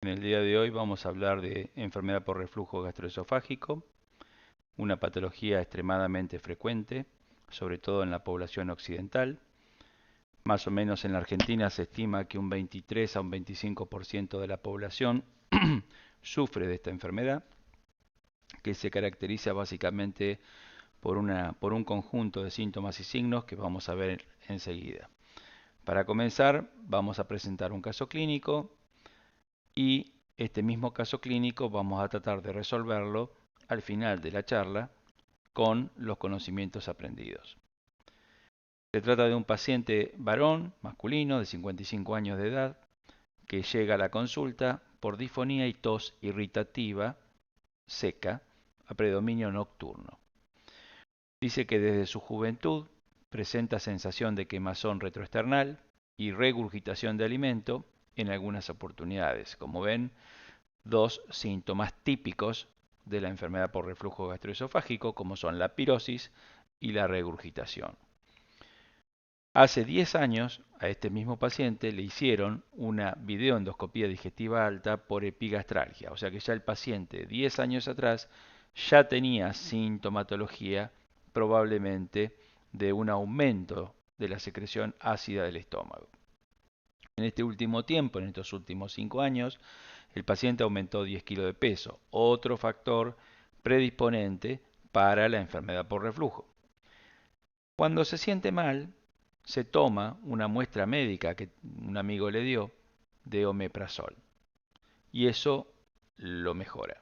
En el día de hoy vamos a hablar de enfermedad por reflujo gastroesofágico, una patología extremadamente frecuente, sobre todo en la población occidental. Más o menos en la Argentina se estima que un 23 a un 25% de la población sufre de esta enfermedad, que se caracteriza básicamente por un conjunto de síntomas y signos que vamos a ver enseguida. Para comenzar, vamos a presentar un caso clínico y este mismo caso clínico vamos a tratar de resolverlo al final de la charla con los conocimientos aprendidos. Se trata de un paciente varón, masculino, de 55 años de edad, que llega a la consulta por disfonía y tos irritativa, seca, a predominio nocturno. Dice que desde su juventud presenta sensación de quemazón retroesternal y regurgitación de alimento en algunas oportunidades. Como ven, dos síntomas típicos de la enfermedad por reflujo gastroesofágico, como son la pirosis y la regurgitación. Hace 10 años a este mismo paciente le hicieron una videoendoscopía digestiva alta por epigastralgia, o sea que ya el paciente 10 años atrás ya tenía sintomatología probablemente de un aumento de la secreción ácida del estómago. En este último tiempo, en estos últimos 5 años, el paciente aumentó 10 kilos de peso, otro factor predisponente para la enfermedad por reflujo. Cuando se siente mal, se toma una muestra médica que un amigo le dio de omeprazol y eso lo mejora.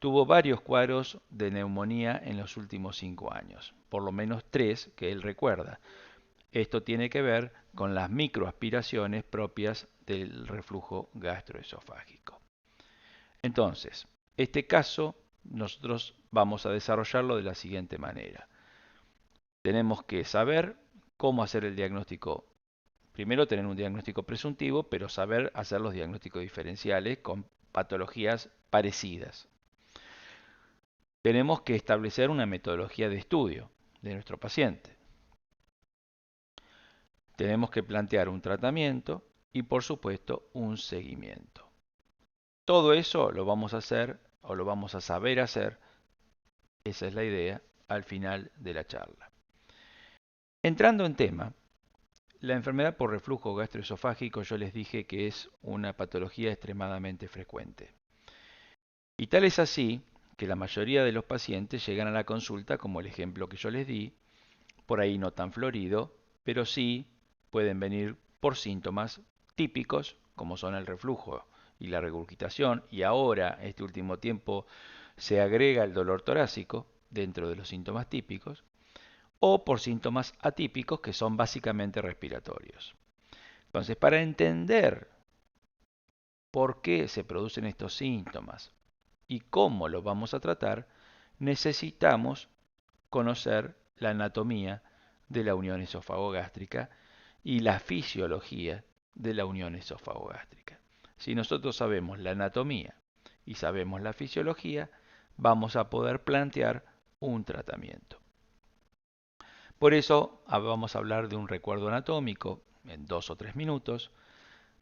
Tuvo varios cuadros de neumonía en los últimos 5 años, por lo menos 3 que él recuerda. Esto tiene que ver con las microaspiraciones propias del reflujo gastroesofágico. Entonces, este caso nosotros vamos a desarrollarlo de la siguiente manera. Tenemos que saber cómo hacer el diagnóstico. Primero tener un diagnóstico presuntivo, pero saber hacer los diagnósticos diferenciales con patologías parecidas. Tenemos que establecer una metodología de estudio de nuestro paciente. Tenemos que plantear un tratamiento y, por supuesto, un seguimiento. Todo eso lo vamos a hacer o lo vamos a saber hacer, esa es la idea, al final de la charla. Entrando en tema, la enfermedad por reflujo gastroesofágico yo les dije que es una patología extremadamente frecuente. Y tal es así que la mayoría de los pacientes llegan a la consulta, como el ejemplo que yo les di, por ahí no tan florido, pero sí pueden venir por síntomas típicos, como son el reflujo y la regurgitación, y ahora, este último tiempo, se agrega el dolor torácico dentro de los síntomas típicos, o por síntomas atípicos que son básicamente respiratorios. Entonces, para entender por qué se producen estos síntomas y cómo los vamos a tratar, necesitamos conocer la anatomía de la unión esófago-gástrica y la fisiología de la unión esófago-gástrica. Si nosotros sabemos la anatomía y sabemos la fisiología, vamos a poder plantear un tratamiento. Por eso vamos a hablar de un recuerdo anatómico en 2 o 3 minutos.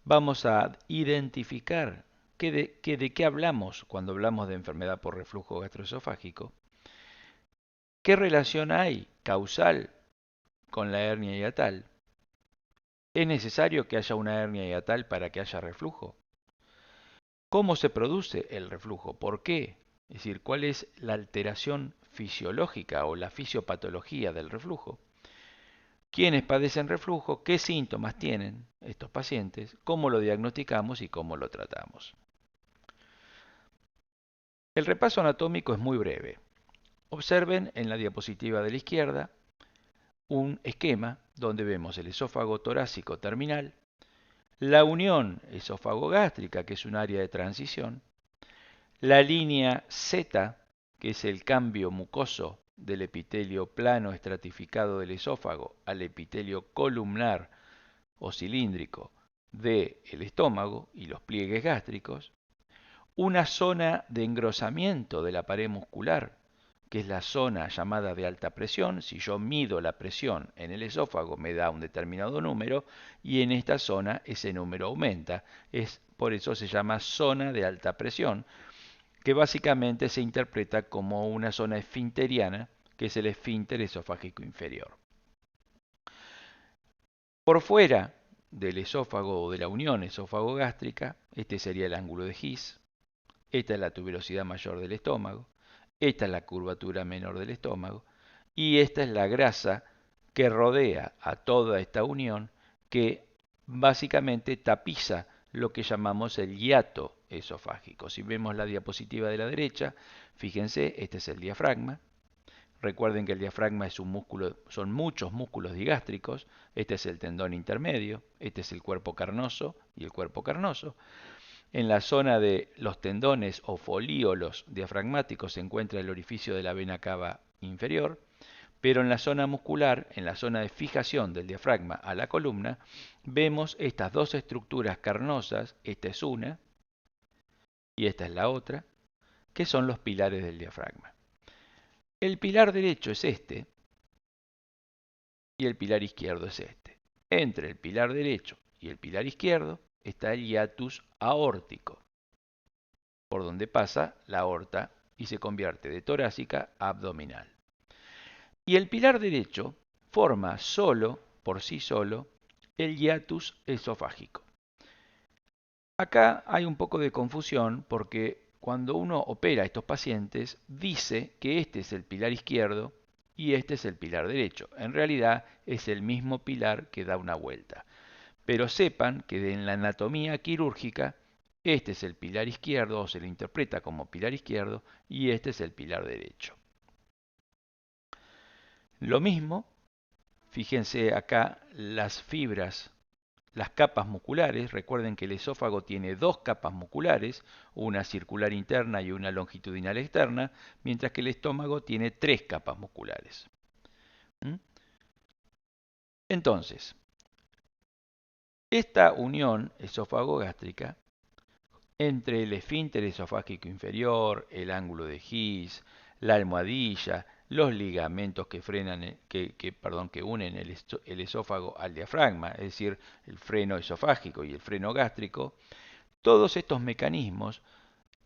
Vamos a identificar de qué hablamos cuando hablamos de enfermedad por reflujo gastroesofágico. ¿Qué relación hay causal con la hernia hiatal? ¿Es necesario que haya una hernia hiatal para que haya reflujo? ¿Cómo se produce el reflujo? ¿Por qué? Es decir, ¿cuál es la alteración fisiológica o la fisiopatología del reflujo? ¿Quiénes padecen reflujo? ¿Qué síntomas tienen estos pacientes? ¿Cómo lo diagnosticamos y cómo lo tratamos? El repaso anatómico es muy breve. Observen en la diapositiva de la izquierda un esquema donde vemos el esófago torácico terminal, la unión esófago-gástrica, que es un área de transición, la línea Z, que es el cambio mucoso del epitelio plano estratificado del esófago al epitelio columnar o cilíndrico del estómago y los pliegues gástricos, una zona de engrosamiento de la pared muscular, que es la zona llamada de alta presión. Si yo mido la presión en el esófago me da un determinado número y en esta zona ese número aumenta. Es por eso se llama zona de alta presión, que básicamente se interpreta como una zona esfinteriana, que es el esfínter esofágico inferior. Por fuera del esófago o de la unión esófago-gástrica, este sería el ángulo de His, esta es la tuberosidad mayor del estómago, esta es la curvatura menor del estómago, y esta es la grasa que rodea a toda esta unión, que básicamente tapiza lo que llamamos el hiato esofágico. Si vemos la diapositiva de la derecha, fíjense, este es el diafragma. Recuerden que el diafragma es un músculo, son muchos músculos digástricos. Este es el tendón intermedio, este es el cuerpo carnoso y el cuerpo carnoso. En la zona de los tendones o folíolos diafragmáticos se encuentra el orificio de la vena cava inferior, pero en la zona muscular, en la zona de fijación del diafragma a la columna, vemos estas dos estructuras carnosas, esta es una y esta es la otra, que son los pilares del diafragma. El pilar derecho es este y el pilar izquierdo es este. Entre el pilar derecho y el pilar izquierdo está el hiatus aórtico, por donde pasa la aorta y se convierte de torácica a abdominal. Y el pilar derecho forma solo, por sí solo, el hiatus esofágico. Acá hay un poco de confusión porque cuando uno opera a estos pacientes dice que este es el pilar izquierdo y este es el pilar derecho. En realidad es el mismo pilar que da una vuelta. Pero sepan que en la anatomía quirúrgica este es el pilar izquierdo o se lo interpreta como pilar izquierdo y este es el pilar derecho. Lo mismo, fíjense acá las fibras, las capas musculares. Recuerden que el esófago tiene dos capas musculares, una circular interna y una longitudinal externa, mientras que el estómago tiene tres capas musculares. Entonces, esta unión esófago-gástrica entre el esfínter esofágico inferior, el ángulo de His, la almohadilla, los ligamentos que frenan, que unen el esófago al diafragma, es decir, el freno esofágico y el freno gástrico, todos estos mecanismos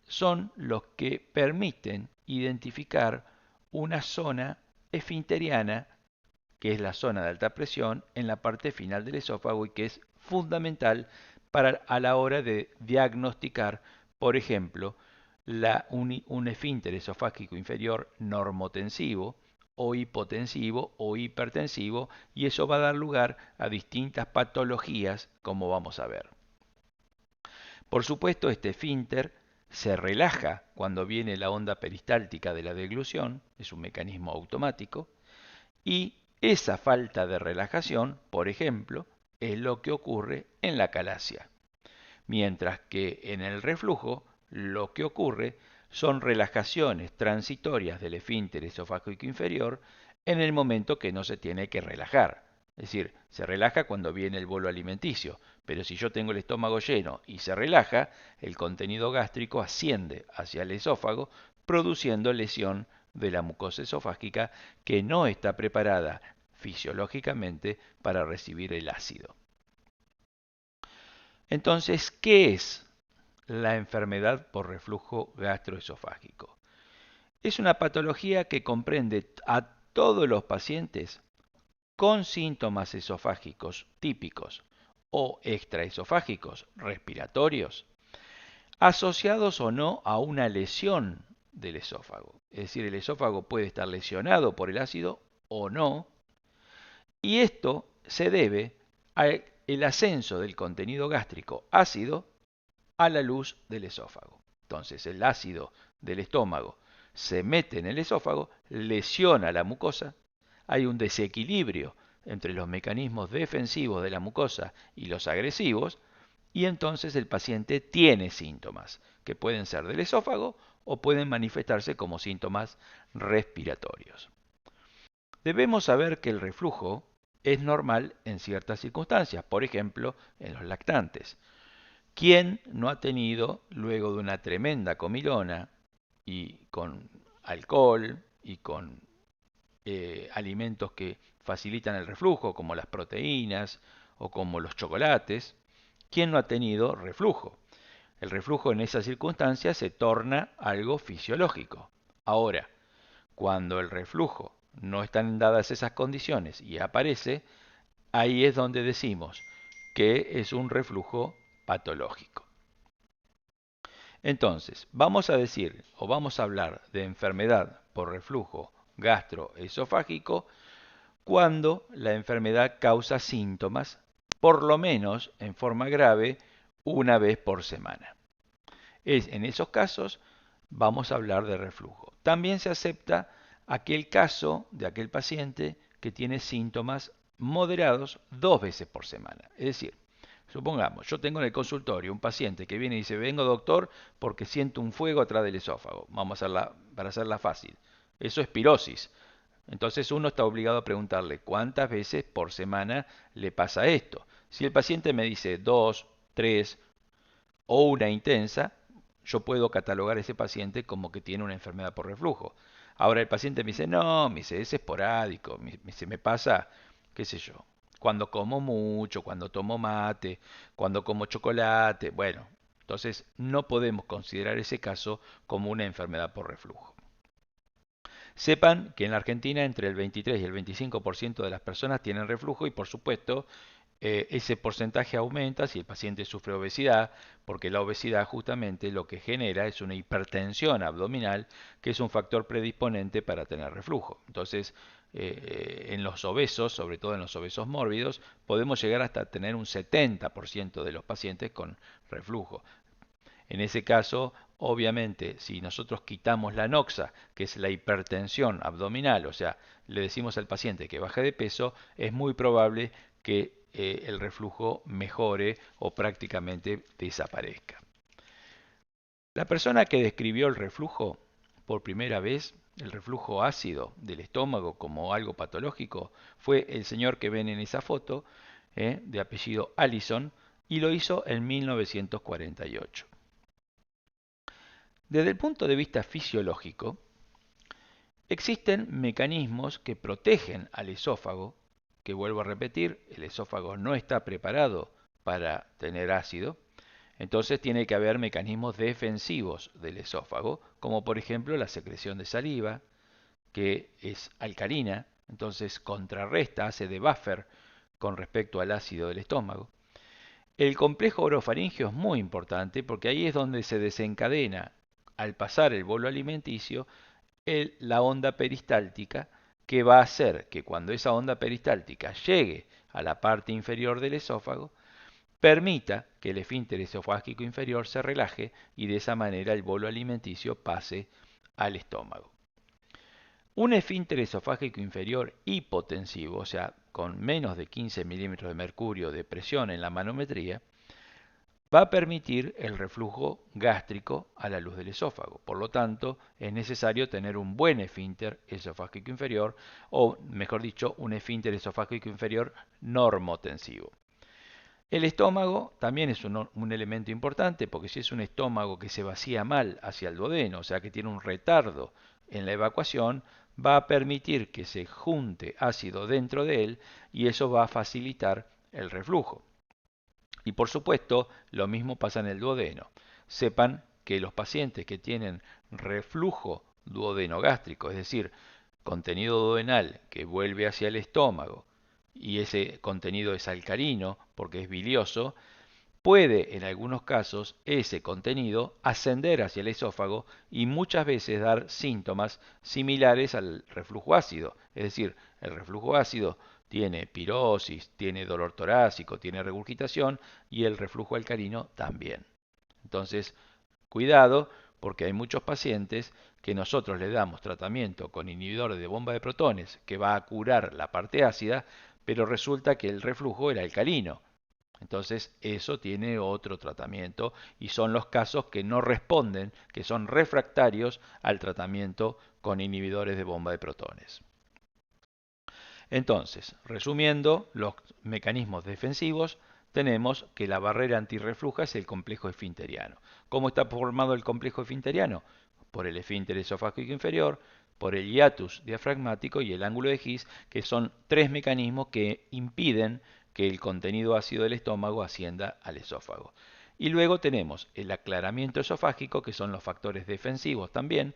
son los que permiten identificar una zona esfinteriana, que es la zona de alta presión, en la parte final del esófago y que es fundamental a la hora de diagnosticar, por ejemplo, un esfínter esofágico inferior normotensivo o hipotensivo o hipertensivo, y eso va a dar lugar a distintas patologías, como vamos a ver. Por supuesto, este esfínter se relaja cuando viene la onda peristáltica de la deglución, es un mecanismo automático, y esa falta de relajación, por ejemplo, es lo que ocurre en la calasia. Mientras que en el reflujo lo que ocurre son relajaciones transitorias del esfínter esofágico inferior en el momento que no se tiene que relajar. Es decir, se relaja cuando viene el bolo alimenticio, pero si yo tengo el estómago lleno y se relaja, el contenido gástrico asciende hacia el esófago, produciendo lesión de la mucosa esofágica que no está preparada fisiológicamente para recibir el ácido. Entonces, ¿qué es la enfermedad por reflujo gastroesofágico? Es una patología que comprende a todos los pacientes con síntomas esofágicos típicos o extraesofágicos respiratorios, asociados o no a una lesión del esófago. Es decir, el esófago puede estar lesionado por el ácido o no, y esto se debe al ascenso del contenido gástrico ácido a la luz del esófago. Entonces, el ácido del estómago se mete en el esófago, lesiona la mucosa, hay un desequilibrio entre los mecanismos defensivos de la mucosa y los agresivos, y entonces el paciente tiene síntomas que pueden ser del esófago o pueden manifestarse como síntomas respiratorios. Debemos saber que el reflujo es normal en ciertas circunstancias, por ejemplo, en los lactantes. ¿Quién no ha tenido, luego de una tremenda comilona y con alcohol y con alimentos que facilitan el reflujo, como las proteínas o como los chocolates, quién no ha tenido reflujo? El reflujo en esas circunstancias se torna algo fisiológico. Ahora, cuando el reflujo no están dadas esas condiciones y aparece, ahí es donde decimos que es un reflujo patológico. Entonces, vamos a decir o vamos a hablar de enfermedad por reflujo gastroesofágico cuando la enfermedad causa síntomas, por lo menos en forma grave, una vez por semana. En esos casos vamos a hablar de reflujo. También se acepta aquel caso de aquel paciente que tiene síntomas moderados 2 veces por semana. Es decir, supongamos, yo tengo en el consultorio un paciente que viene y dice, vengo doctor porque siento un fuego atrás del esófago. Vamos a hacerla, para hacerla fácil. Eso es pirosis. Entonces uno está obligado a preguntarle cuántas veces por semana le pasa esto. Si el paciente me dice 2, 3 o una intensa, yo puedo catalogar a ese paciente como que tiene una enfermedad por reflujo. Ahora el paciente me dice, no, me dice, es esporádico, me pasa, qué sé yo, cuando como mucho, cuando tomo mate, cuando como chocolate, bueno, entonces no podemos considerar ese caso como una enfermedad por reflujo. Sepan que en la Argentina entre el 23 y el 25% de las personas tienen reflujo y por supuesto ese porcentaje aumenta si el paciente sufre obesidad, porque la obesidad justamente lo que genera es una hipertensión abdominal, que es un factor predisponente para tener reflujo. Entonces, en los obesos, sobre todo en los obesos mórbidos, podemos llegar hasta tener un 70% de los pacientes con reflujo. En ese caso, obviamente, si nosotros quitamos la noxa, que es la hipertensión abdominal, o sea, le decimos al paciente que baje de peso, es muy probable que el reflujo mejore o prácticamente desaparezca. La persona que describió el reflujo por primera vez, el reflujo ácido del estómago como algo patológico, fue el señor que ven en esa foto, de apellido Allison, y lo hizo en 1948. Desde el punto de vista fisiológico, existen mecanismos que protegen al esófago, que vuelvo a repetir, el esófago no está preparado para tener ácido, entonces tiene que haber mecanismos defensivos del esófago, como por ejemplo la secreción de saliva, que es alcalina, entonces contrarresta, hace de buffer con respecto al ácido del estómago. El complejo orofaringeo es muy importante porque ahí es donde se desencadena, al pasar el bolo alimenticio, la onda peristáltica, que va a hacer que cuando esa onda peristáltica llegue a la parte inferior del esófago, permita que el esfínter esofágico inferior se relaje y de esa manera el bolo alimenticio pase al estómago. Un esfínter esofágico inferior hipotensivo, o sea, con menos de 15 milímetros de mercurio de presión en la manometría, va a permitir el reflujo gástrico a la luz del esófago. Por lo tanto, es necesario tener un buen esfínter esofágico inferior, o mejor dicho, un esfínter esofágico inferior normotensivo. El estómago también es un elemento importante porque si es un estómago que se vacía mal hacia el duodeno, o sea que tiene un retardo en la evacuación, va a permitir que se junte ácido dentro de él y eso va a facilitar el reflujo. Y por supuesto, lo mismo pasa en el duodeno. Sepan que los pacientes que tienen reflujo duodenogástrico, es decir, contenido duodenal que vuelve hacia el estómago y ese contenido es alcalino porque es bilioso, puede en algunos casos ese contenido ascender hacia el esófago y muchas veces dar síntomas similares al reflujo ácido. Es decir, el reflujo ácido tiene pirosis, tiene dolor torácico, tiene regurgitación y el reflujo alcalino también. Entonces, cuidado porque hay muchos pacientes que nosotros le damos tratamiento con inhibidores de bomba de protones que va a curar la parte ácida, pero resulta que el reflujo era alcalino. Entonces eso tiene otro tratamiento y son los casos que no responden, que son refractarios al tratamiento con inhibidores de bomba de protones. Entonces, resumiendo los mecanismos defensivos, tenemos que la barrera antirrefluja es el complejo esfinteriano. ¿Cómo está formado el complejo esfinteriano? Por el esfínter esofágico inferior, por el hiatus diafragmático y el ángulo de His, que son tres mecanismos que impiden que el contenido ácido del estómago ascienda al esófago. Y luego tenemos el aclaramiento esofágico, que son los factores defensivos también,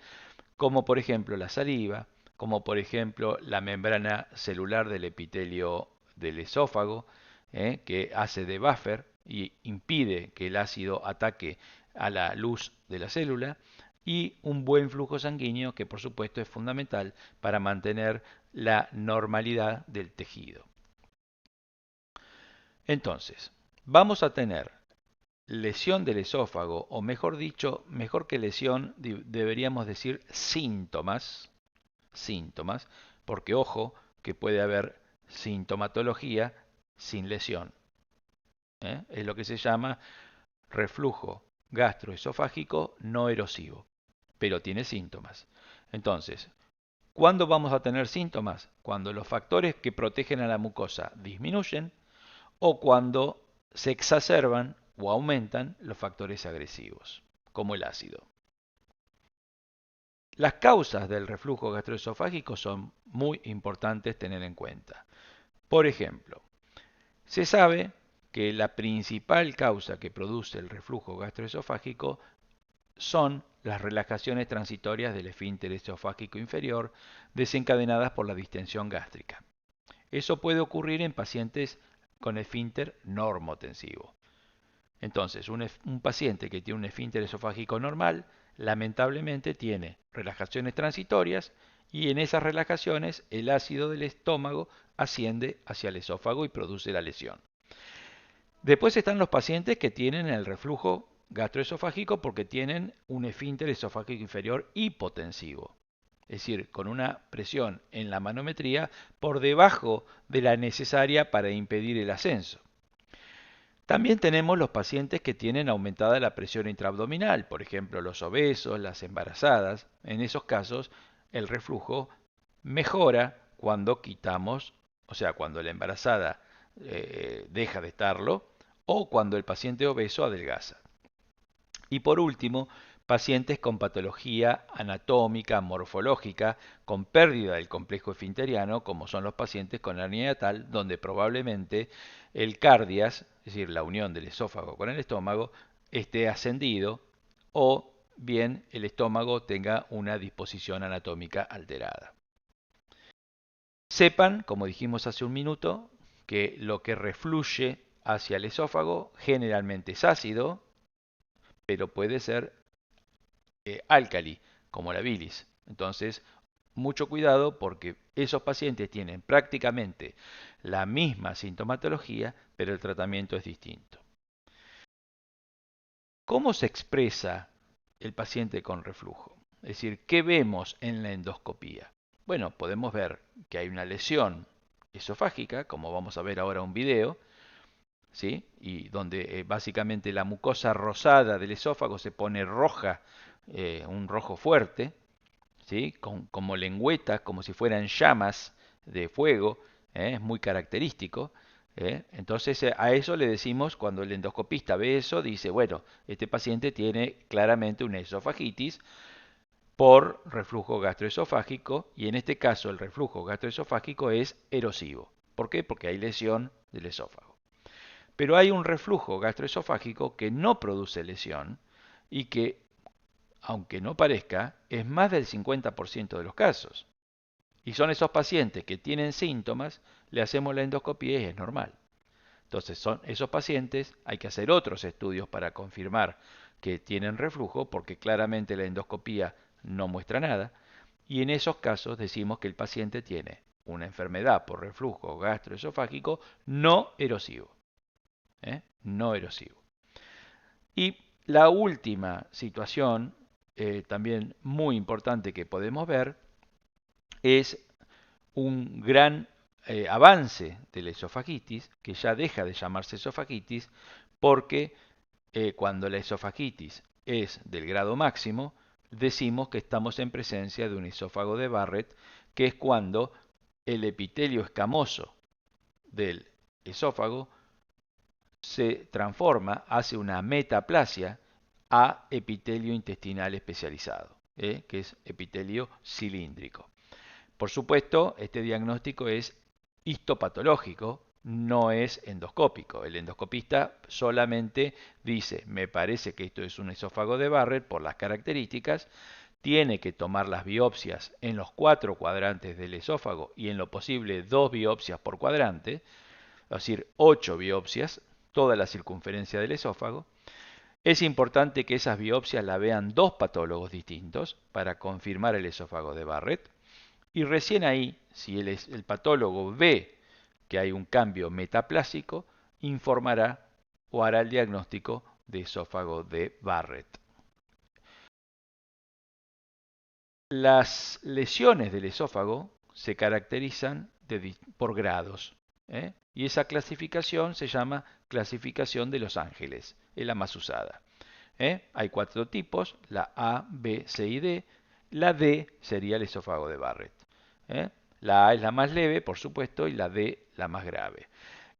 como por ejemplo la saliva, como por ejemplo la membrana celular del epitelio del esófago, que hace de buffer y impide que el ácido ataque a la luz de la célula, y un buen flujo sanguíneo que por supuesto es fundamental para mantener la normalidad del tejido. Entonces, vamos a tener lesión del esófago, o mejor dicho, mejor que lesión, deberíamos decir síntomas, porque ojo que puede haber sintomatología sin lesión. Es lo que se llama reflujo gastroesofágico no erosivo, pero tiene síntomas. Entonces, ¿cuándo vamos a tener síntomas? Cuando los factores que protegen a la mucosa disminuyen o cuando se exacerban o aumentan los factores agresivos, como el ácido. Las causas del reflujo gastroesofágico son muy importantes tener en cuenta. Por ejemplo, se sabe que la principal causa que produce el reflujo gastroesofágico son las relajaciones transitorias del esfínter esofágico inferior desencadenadas por la distensión gástrica. Eso puede ocurrir en pacientes con esfínter normotensivo. Entonces, un paciente que tiene un esfínter esofágico normal, lamentablemente tiene relajaciones transitorias y en esas relajaciones el ácido del estómago asciende hacia el esófago y produce la lesión. Después están los pacientes que tienen el reflujo gastroesofágico porque tienen un esfínter esofágico inferior hipotensivo, es decir, con una presión en la manometría por debajo de la necesaria para impedir el ascenso. También tenemos los pacientes que tienen aumentada la presión intraabdominal, por ejemplo, los obesos, las embarazadas. En esos casos, el reflujo mejora cuando quitamos, o sea, cuando la embarazada deja de estarlo o cuando el paciente obeso adelgaza. Y por último, pacientes con patología anatómica, morfológica, con pérdida del complejo esfinteriano, como son los pacientes con hernia hiatal, donde probablemente el cardias, es decir, la unión del esófago con el estómago, esté ascendido o bien el estómago tenga una disposición anatómica alterada. Sepan, como dijimos hace un minuto, que lo que refluye hacia el esófago generalmente es ácido, pero puede ser álcali, como la bilis. Entonces, mucho cuidado porque esos pacientes tienen prácticamente la misma sintomatología, pero el tratamiento es distinto. ¿Cómo se expresa el paciente con reflujo? Es decir, ¿qué vemos en la endoscopía? Bueno, podemos ver que hay una lesión esofágica, como vamos a ver ahora un video, ¿sí? Y donde básicamente la mucosa rosada del esófago se pone roja, un rojo fuerte, ¿sí? Como lengüetas, como si fueran llamas de fuego, es muy característico. Entonces a eso le decimos, cuando el endoscopista ve eso, dice, bueno, este paciente tiene claramente una esofagitis por reflujo gastroesofágico y en este caso el reflujo gastroesofágico es erosivo. ¿Por qué? Porque hay lesión del esófago. Pero hay un reflujo gastroesofágico que no produce lesión y que, aunque no parezca, es más del 50% de los casos. Y son esos pacientes que tienen síntomas, le hacemos la endoscopia y es normal. Entonces, son esos pacientes, hay que hacer otros estudios para confirmar que tienen reflujo, porque claramente la endoscopía no muestra nada. Y en esos casos decimos que el paciente tiene una enfermedad por reflujo gastroesofágico no erosivo. No erosivo. Y la última situación, también muy importante que podemos ver, es un gran avance de la esofagitis, que ya deja de llamarse esofagitis, porque cuando la esofagitis es del grado máximo, decimos que estamos en presencia de un esófago de Barrett, que es cuando el epitelio escamoso del esófago se transforma, hace una metaplasia a epitelio intestinal especializado, que es epitelio cilíndrico. Por supuesto, este diagnóstico es histopatológico, no es endoscópico. El endoscopista solamente dice, me parece que esto es un esófago de Barrett por las características, tiene que tomar las biopsias en los 4 cuadrantes del esófago y en lo posible 2 biopsias por cuadrante, es decir, 8 biopsias, toda la circunferencia del esófago. Es importante que esas biopsias la vean 2 patólogos distintos para confirmar el esófago de Barrett. Y recién ahí, si el patólogo ve que hay un cambio metaplásico, informará o hará el diagnóstico de esófago de Barrett. Las lesiones del esófago se caracterizan por grados, y esa clasificación se llama clasificación de los ángeles, es la más usada. Hay 4 tipos, la A, B, C y D. La D sería el esófago de Barrett. La A es la más leve, por supuesto, y la D la más grave.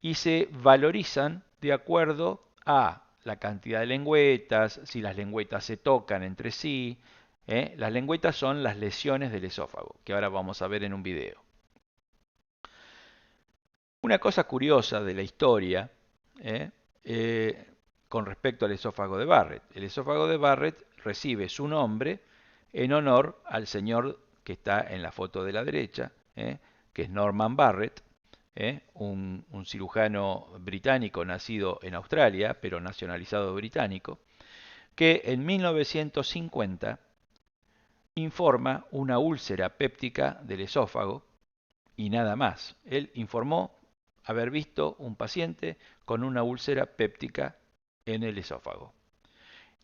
Y se valorizan de acuerdo a la cantidad de lengüetas, si las lengüetas se tocan entre sí. Las lengüetas son las lesiones del esófago, que ahora vamos a ver en un video. Una cosa curiosa de la historia, con respecto al esófago de Barrett. El esófago de Barrett recibe su nombre en honor al señor que está en la foto de la derecha, que es Norman Barrett, un cirujano británico nacido en Australia, pero nacionalizado británico, que en 1950 informa una úlcera péptica del esófago y nada más. Él informó haber visto un paciente con una úlcera péptica en el esófago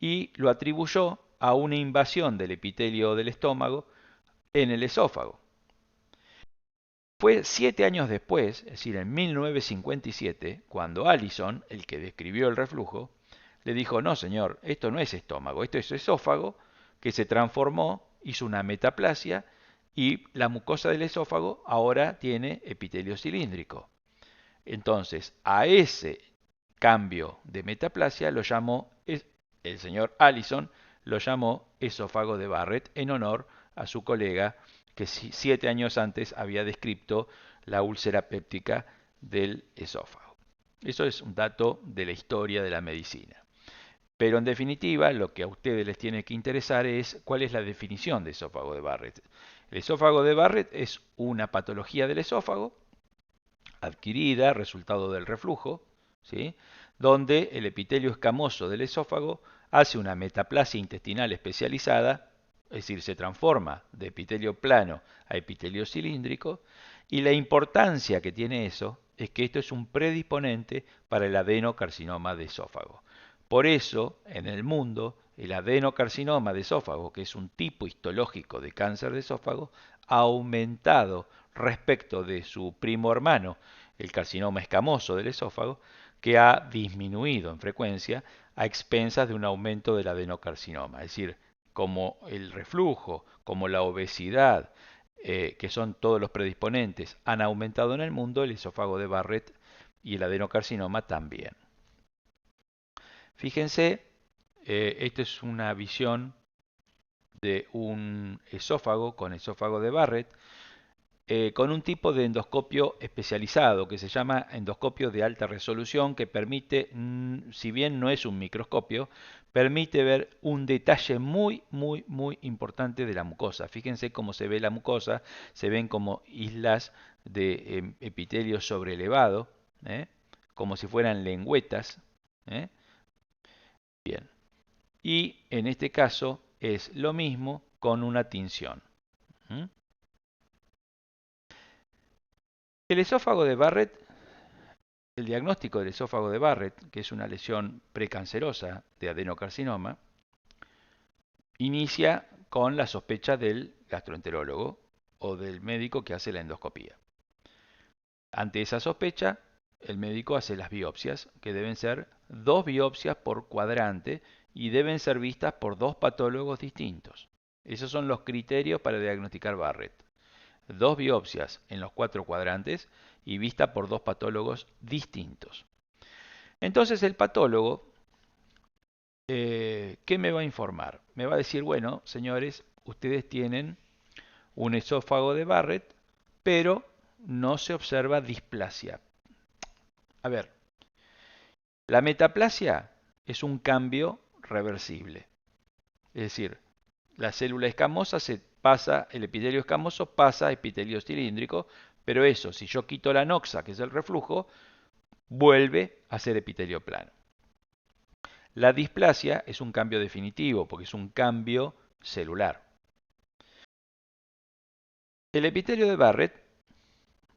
y lo atribuyó a una invasión del epitelio del estómago en el esófago. Fue 7 años después, es decir, en 1957, cuando Allison, el que describió el reflujo, le dijo, no señor, esto no es estómago, esto es esófago que se transformó, hizo una metaplasia y la mucosa del esófago ahora tiene epitelio cilíndrico. Entonces, a ese cambio de metaplasia lo llamó, el señor Allison lo llamó esófago de Barrett en honor a su colega que 7 años antes había descrito la úlcera péptica del esófago. Eso es un dato de la historia de la medicina. Pero en definitiva, lo que a ustedes les tiene que interesar es cuál es la definición de esófago de Barrett. El esófago de Barrett es una patología del esófago adquirida, resultado del reflujo, ¿sí? Donde el epitelio escamoso del esófago hace una metaplasia intestinal especializada, es decir, se transforma de epitelio plano a epitelio cilíndrico, y la importancia que tiene eso es que esto es un predisponente para el adenocarcinoma de esófago. Por eso, en el mundo, el adenocarcinoma de esófago, que es un tipo histológico de cáncer de esófago, ha aumentado respecto de su primo hermano, el carcinoma escamoso del esófago, que ha disminuido en frecuencia a expensas de un aumento del adenocarcinoma. Es decir, como el reflujo, como la obesidad, que son todos los predisponentes, han aumentado en el mundo, el esófago de Barrett y el adenocarcinoma también. Fíjense, esta es una visión de un esófago con esófago de Barrett, con un tipo de endoscopio especializado que se llama endoscopio de alta resolución, que permite, si bien no es un microscopio, permite ver un detalle muy importante de la mucosa. Fíjense cómo se ve la mucosa, se ven como islas de epitelio sobreelevado, como si fueran lengüetas. Bien. Y en este caso es lo mismo con una tinción. El esófago de Barrett, el diagnóstico del esófago de Barrett, que es una lesión precancerosa de adenocarcinoma, inicia con la sospecha del gastroenterólogo o del médico que hace la endoscopía. Ante esa sospecha, el médico hace las biopsias, que deben ser 2 biopsias por cuadrante y deben ser vistas por 2 patólogos distintos. Esos son los criterios para diagnosticar Barrett. 2 biopsias en los 4 cuadrantes y vista por 2 patólogos distintos. Entonces el patólogo, ¿qué me va a informar? Me va a decir, bueno, señores, ustedes tienen un esófago de Barrett, pero no se observa displasia. A ver, la metaplasia es un cambio reversible. Es decir, la célula escamosa se pasa, el epitelio escamoso pasa a epitelio cilíndrico, pero eso, si yo quito la noxa, que es el reflujo, vuelve a ser epitelio plano. La displasia es un cambio definitivo, porque es un cambio celular. El epitelio de Barrett,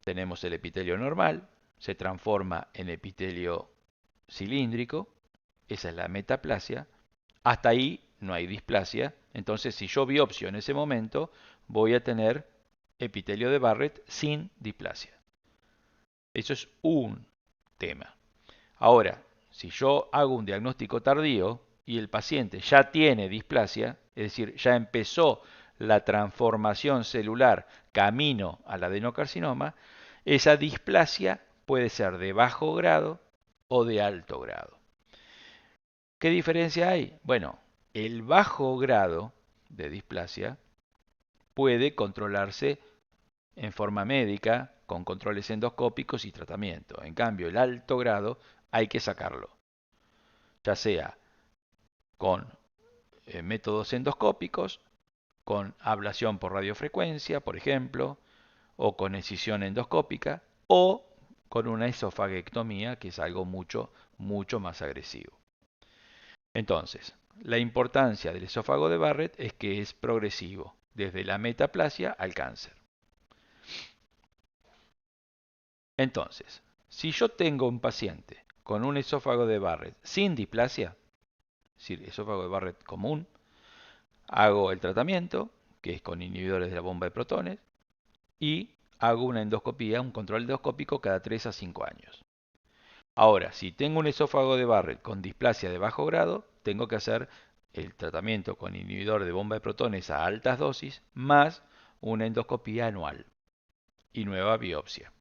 tenemos el epitelio normal, se transforma en epitelio cilíndrico, esa es la metaplasia. Hasta ahí no hay displasia, entonces si yo biopsio en ese momento, voy a tener epitelio de Barrett sin displasia. Eso es un tema. Ahora, si yo hago un diagnóstico tardío y el paciente ya tiene displasia, es decir, ya empezó la transformación celular camino al adenocarcinoma, esa displasia puede ser de bajo grado o de alto grado. ¿Qué diferencia hay? Bueno, el bajo grado de displasia puede controlarse en forma médica, con controles endoscópicos y tratamiento. En cambio, el alto grado hay que sacarlo, ya sea con métodos endoscópicos, con ablación por radiofrecuencia, por ejemplo, o con excisión endoscópica, o con una esofaguectomía, que es algo mucho, mucho más agresivo. Entonces, la importancia del esófago de Barrett es que es progresivo, desde la metaplasia al cáncer. Entonces, si yo tengo un paciente con un esófago de Barrett sin displasia, es decir, esófago de Barrett común, hago el tratamiento, que es con inhibidores de la bomba de protones, y hago una endoscopía, un control endoscópico cada 3 a 5 años. Ahora, si tengo un esófago de Barrett con displasia de bajo grado, tengo que hacer el tratamiento con inhibidor de bomba de protones a altas dosis, más una endoscopía anual y nueva biopsia.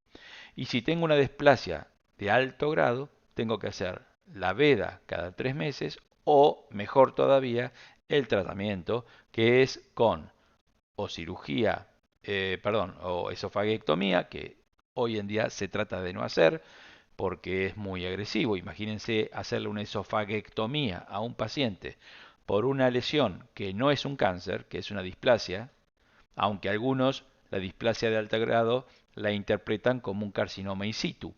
Y si tengo una displasia de alto grado, tengo que hacer la veda cada 3 meses o, mejor todavía, el tratamiento, que es con o cirugía, o esofaguectomía, que hoy en día se trata de no hacer porque es muy agresivo. Imagínense hacerle una esofaguectomía a un paciente por una lesión que no es un cáncer, que es una displasia, aunque algunos la displasia de alto grado la interpretan como un carcinoma in situ,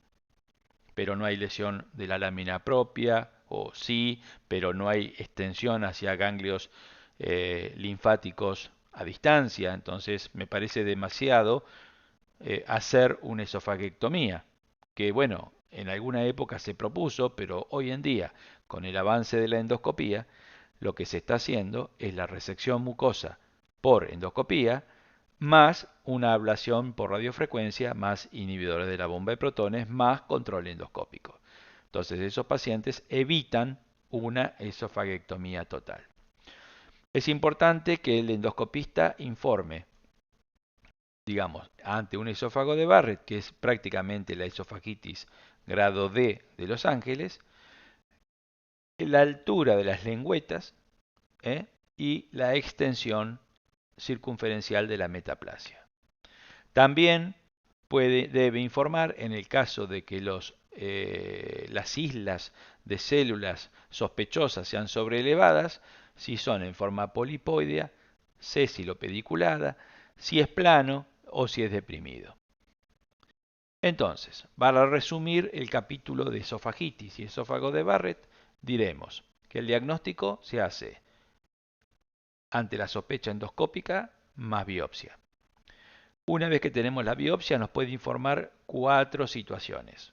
pero no hay lesión de la lámina propia, o sí, pero no hay extensión hacia ganglios linfáticos a distancia, entonces me parece demasiado hacer una esofaguectomía, que bueno, en alguna época se propuso, pero hoy en día, con el avance de la endoscopía, lo que se está haciendo es la resección mucosa por endoscopía, más una ablación por radiofrecuencia, más inhibidores de la bomba de protones, más control endoscópico. Entonces esos pacientes evitan una esofaguectomía total. Es importante que el endoscopista informe, digamos, ante un esófago de Barrett, que es prácticamente la esofagitis grado D de Los Ángeles, la altura de las lengüetas y la extensión circunferencial de la metaplasia. También debe informar en el caso de que las islas de células sospechosas sean sobreelevadas, si son en forma polipoidea, sésilo-pediculada, si es plano o si es deprimido. Entonces, para resumir el capítulo de esofagitis y esófago de Barrett, diremos que el diagnóstico se hace ante la sospecha endoscópica más biopsia. Una vez que tenemos la biopsia nos puede informar 4 situaciones.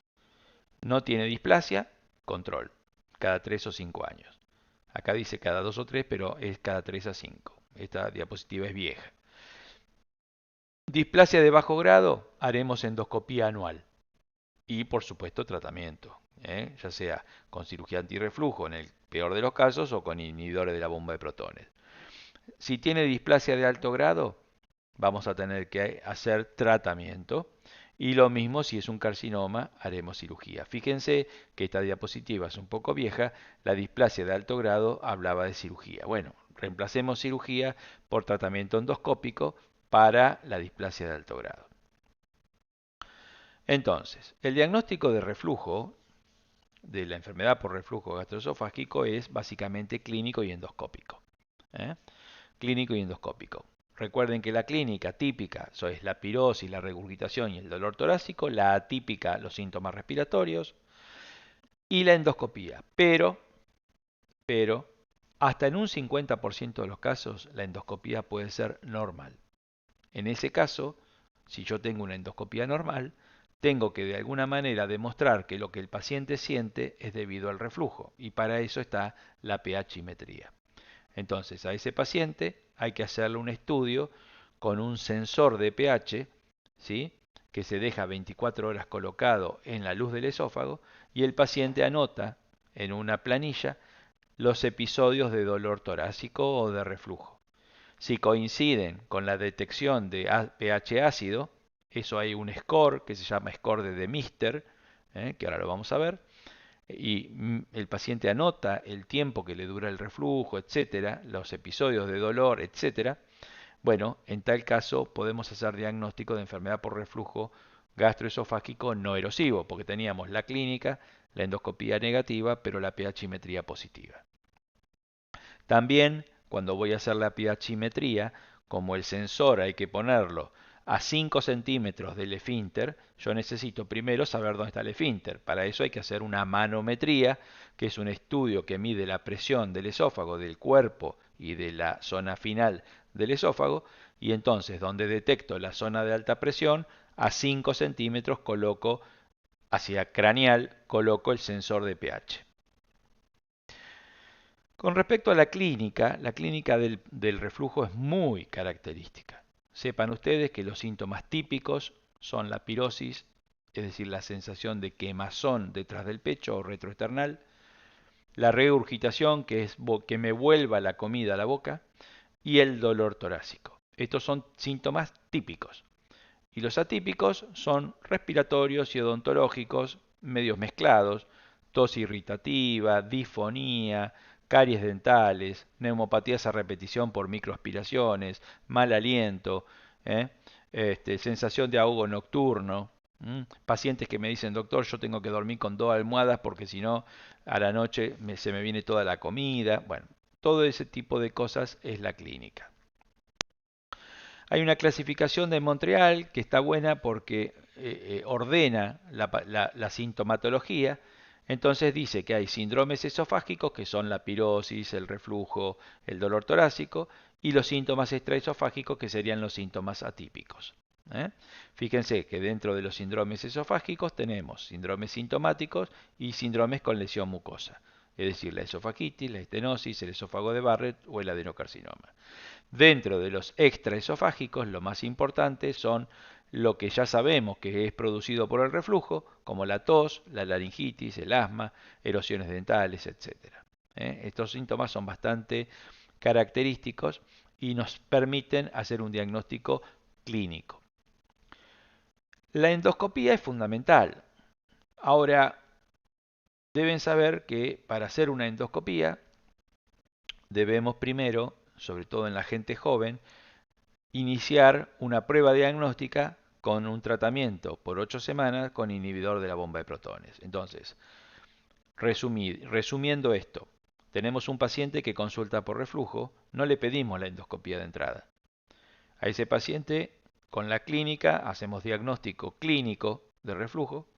No tiene displasia, control, cada 3 o 5 años. Acá dice cada 2 o 3, pero es cada 3 a 5. Esta diapositiva es vieja. Displasia de bajo grado, haremos endoscopía anual. Y por supuesto tratamiento, ya sea con cirugía antirreflujo en el peor de los casos o con inhibidores de la bomba de protones. Si tiene displasia de alto grado, vamos a tener que hacer tratamiento. Y lo mismo si es un carcinoma, haremos cirugía. Fíjense que esta diapositiva es un poco vieja, la displasia de alto grado hablaba de cirugía. Bueno, reemplacemos cirugía por tratamiento endoscópico para la displasia de alto grado. Entonces, el diagnóstico de reflujo de la enfermedad por reflujo gastroesofágico es básicamente clínico y endoscópico. ¿eh? Clínico y endoscópico. Recuerden que la clínica típica es la pirosis, la regurgitación y el dolor torácico, la atípica los síntomas respiratorios y la endoscopía. Pero, hasta en un 50% de los casos la endoscopía puede ser normal. En ese caso, si yo tengo una endoscopía normal, tengo que de alguna manera demostrar que lo que el paciente siente es debido al reflujo y para eso está la pHimetría. Entonces a ese paciente hay que hacerle un estudio con un sensor de pH, ¿sí? Que se deja 24 horas colocado en la luz del esófago y el paciente anota en una planilla los episodios de dolor torácico o de reflujo. Si coinciden con la detección de pH ácido, eso hay un score que se llama score de Demister, que ahora lo vamos a ver, y el paciente anota el tiempo que le dura el reflujo, etcétera, los episodios de dolor, etcétera. Bueno, en tal caso podemos hacer diagnóstico de enfermedad por reflujo gastroesofágico no erosivo, porque teníamos la clínica, la endoscopía negativa, pero la pHimetría positiva. También, cuando voy a hacer la pHimetría, como el sensor hay que ponerlo a 5 centímetros del esfínter, yo necesito primero saber dónde está el esfínter. Para eso hay que hacer una manometría, que es un estudio que mide la presión del esófago, del cuerpo y de la zona final del esófago, y entonces donde detecto la zona de alta presión, a 5 centímetros coloco, hacia craneal, coloco el sensor de pH. Con respecto a la clínica del reflujo es muy característica. Sepan ustedes que los síntomas típicos son la pirosis, es decir, la sensación de quemazón detrás del pecho o retroesternal, la regurgitación, que es que me vuelva la comida a la boca, y el dolor torácico. Estos son síntomas típicos. Y los atípicos son respiratorios y odontológicos, medios mezclados, tos irritativa, disfonía, caries dentales, neumopatías a repetición por microaspiraciones, mal aliento, ¿eh? Sensación de ahogo nocturno. Pacientes que me dicen, doctor, yo tengo que dormir con 2 almohadas porque si no, a la noche se me viene toda la comida. Bueno, todo ese tipo de cosas es la clínica. Hay una clasificación de Montreal que está buena porque ordena la sintomatología. Entonces dice que hay síndromes esofágicos, que son la pirosis, el reflujo, el dolor torácico, y los síntomas extraesofágicos, que serían los síntomas atípicos. Fíjense que dentro de los síndromes esofágicos tenemos síndromes sintomáticos y síndromes con lesión mucosa, es decir, la esofagitis, la estenosis, el esófago de Barrett o el adenocarcinoma. Dentro de los extraesofágicos, lo más importante son lo que ya sabemos que es producido por el reflujo, como la tos, la laringitis, el asma, erosiones dentales, etc. Estos síntomas son bastante característicos y nos permiten hacer un diagnóstico clínico. La endoscopía es fundamental. Ahora, deben saber que para hacer una endoscopía debemos primero, sobre todo en la gente joven, iniciar una prueba diagnóstica con un tratamiento por 8 semanas con inhibidor de la bomba de protones. Entonces, resumiendo esto, tenemos un paciente que consulta por reflujo, no le pedimos la endoscopía de entrada. A ese paciente, con la clínica, hacemos diagnóstico clínico de reflujo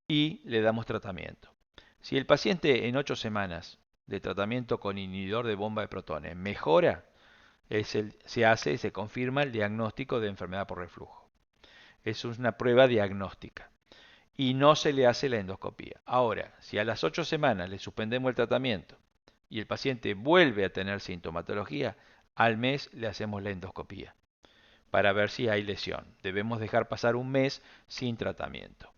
y le damos tratamiento. Si el paciente en 8 semanas de tratamiento con inhibidor de bomba de protones mejora, se confirma el diagnóstico de enfermedad por reflujo. Eso es una prueba diagnóstica y no se le hace la endoscopía. Ahora, si a las 8 semanas le suspendemos el tratamiento y el paciente vuelve a tener sintomatología, al mes le hacemos la endoscopía para ver si hay lesión. Debemos dejar pasar un mes sin tratamiento.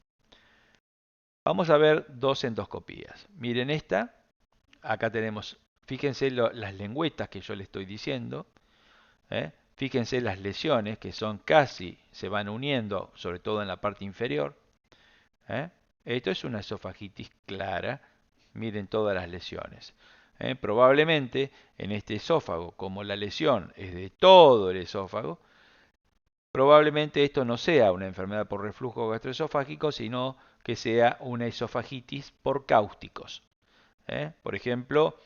Vamos a ver dos endoscopías. Miren esta. Acá tenemos, fíjense las lengüetas que yo le estoy diciendo. Fíjense las lesiones que son casi, se van uniendo, sobre todo en la parte inferior. Esto es una esofagitis clara. Miren todas las lesiones. Probablemente en este esófago, como la lesión es de todo el esófago, probablemente esto no sea una enfermedad por reflujo gastroesofágico, sino que sea una esofagitis por cáusticos. Por ejemplo,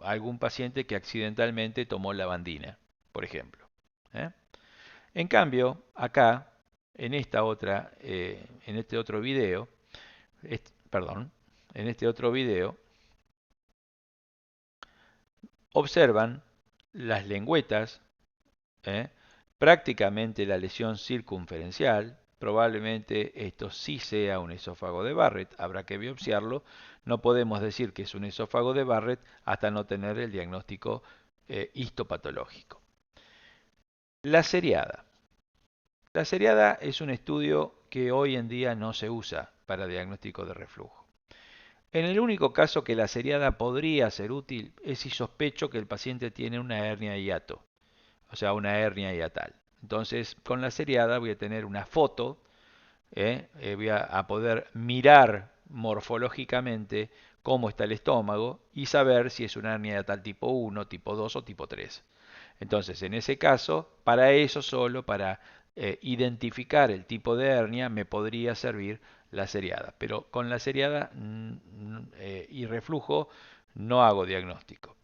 algún paciente que accidentalmente tomó lavandina, por ejemplo. ¿eh? En cambio, acá, en este otro video, perdón, en este otro video, observan las lengüetas, ¿eh? prácticamente la lesión circunferencial, probablemente esto sí sea un esófago de Barrett, habrá que biopsiarlo, no podemos decir que es un esófago de Barrett hasta no tener el diagnóstico histopatológico. La seriada. La seriada es un estudio que hoy en día no se usa para diagnóstico de reflujo. En el único caso que la seriada podría ser útil es si sospecho que el paciente tiene una hernia hiato, o sea, una hernia hiatal. Entonces, con la seriada voy a tener una foto, voy a poder mirar morfológicamente cómo está el estómago y saber si es una hernia hiatal tipo 1, tipo 2 o tipo 3. Entonces, en ese caso, para eso solo, para identificar el tipo de hernia, me podría servir la seriada. Pero con la seriada y reflujo no hago diagnóstico.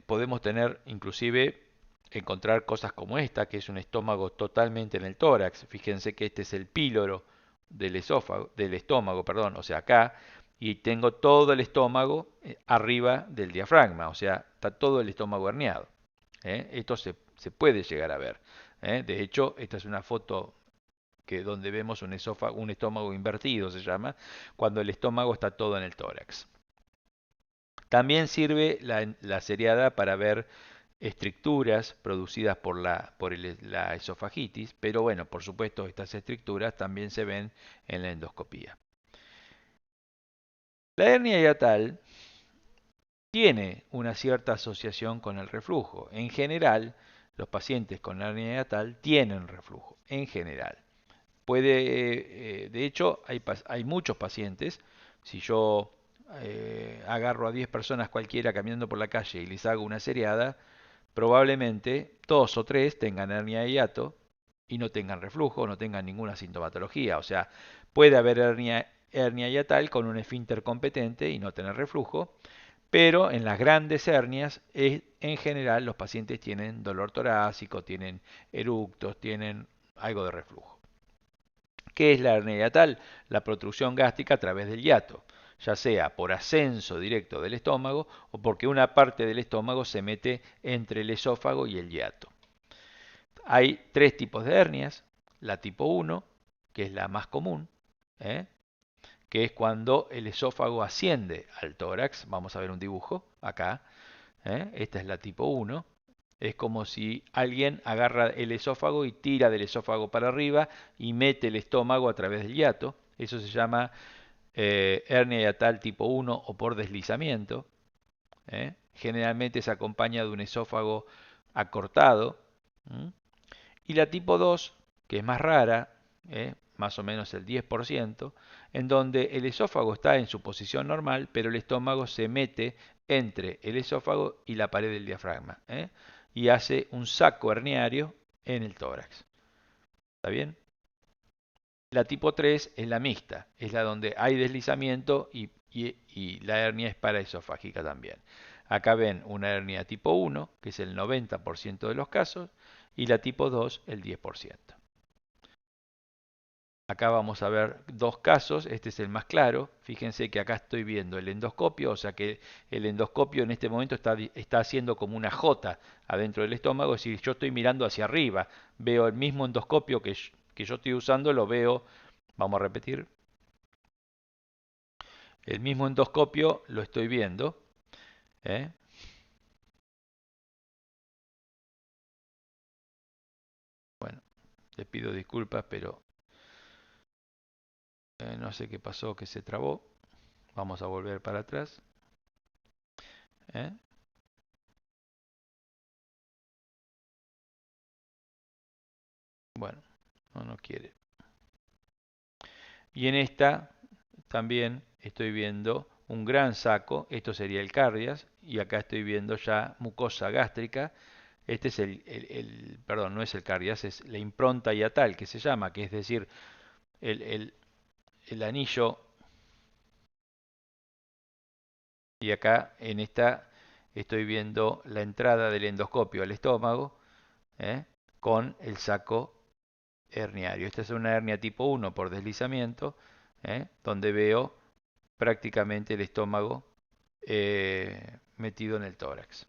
Podemos tener, inclusive, encontrar cosas como esta, que es un estómago totalmente en el tórax. Fíjense que este es el píloro del estómago, perdón, o sea, acá, y tengo todo el estómago arriba del diafragma, o sea, está todo el estómago herniado. Esto se puede llegar a ver. De hecho, esta es una foto donde vemos un estómago invertido, se llama, cuando el estómago está todo en el tórax. También sirve la seriada para ver estructuras producidas por la esofagitis, pero bueno, por supuesto estas estructuras también se ven en la endoscopía. La hernia hiatal tiene una cierta asociación con el reflujo. En general, los pacientes con hernia hiatal tienen reflujo, en general. De hecho, hay muchos pacientes, si yo agarro a 10 personas cualquiera caminando por la calle y les hago una seriada, probablemente 2 o 3 tengan hernia de hiato y no tengan reflujo, no tengan ninguna sintomatología. O sea, puede haber hernia hiatal con un esfínter competente y no tener reflujo, pero en las grandes hernias, en general, los pacientes tienen dolor torácico, tienen eructos, tienen algo de reflujo. ¿Qué es la hernia hiatal? La protrusión gástrica a través del hiato, ya sea por ascenso directo del estómago o porque una parte del estómago se mete entre el esófago y el hiato. Hay tres tipos de hernias. La tipo 1, que es la más común, que es cuando el esófago asciende al tórax. Vamos a ver un dibujo acá. Esta es la tipo 1. Es como si alguien agarra el esófago y tira del esófago para arriba y mete el estómago a través del hiato. Eso se llama hernia hiatal tipo 1 o por deslizamiento. Generalmente se acompaña de un esófago acortado. Y la tipo 2, que es más rara, más o menos el 10%, en donde el esófago está en su posición normal, pero el estómago se mete entre el esófago y la pared del diafragma, y hace un saco herniario en el tórax. ¿Está bien? La tipo 3 es la mixta, es la donde hay deslizamiento y la hernia es paraesofágica también. Acá ven una hernia tipo 1, que es el 90% de los casos, y la tipo 2 el 10%. Acá vamos a ver dos casos, este es el más claro, fíjense que acá estoy viendo el endoscopio, o sea que el endoscopio en este momento está haciendo como una J adentro del estómago, es decir, yo estoy mirando hacia arriba, veo el mismo endoscopio que yo estoy usando, lo veo, vamos a repetir, el mismo endoscopio lo estoy viendo, ¿eh? Bueno, les pido disculpas, pero no sé qué pasó, que se trabó. Vamos a volver para atrás. ¿eh? Bueno, no quiere. Y en esta también estoy viendo un gran saco, esto sería el cardias, y acá estoy viendo ya mucosa gástrica, Este es perdón, no es el cardias, es la impronta hiatal que se llama, que es decir, el, el- el anillo. Y acá en esta estoy viendo la entrada del endoscopio al estómago, ¿eh? Con el saco herniario. Esta es una hernia tipo 1 por deslizamiento, donde veo prácticamente el estómago metido en el tórax.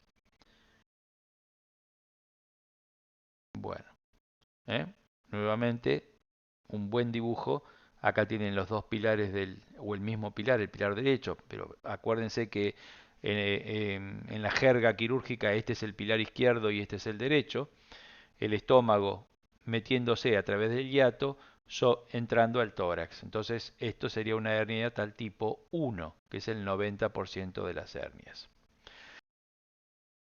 Bueno, ¿eh? Nuevamente un buen dibujo. Acá tienen los dos pilares o el mismo pilar, el pilar derecho, pero acuérdense que en la jerga quirúrgica este es el pilar izquierdo y este es el derecho. El estómago metiéndose a través del hiato, entrando al tórax. Entonces, esto sería una hernia tal tipo 1, que es el 90% de las hernias.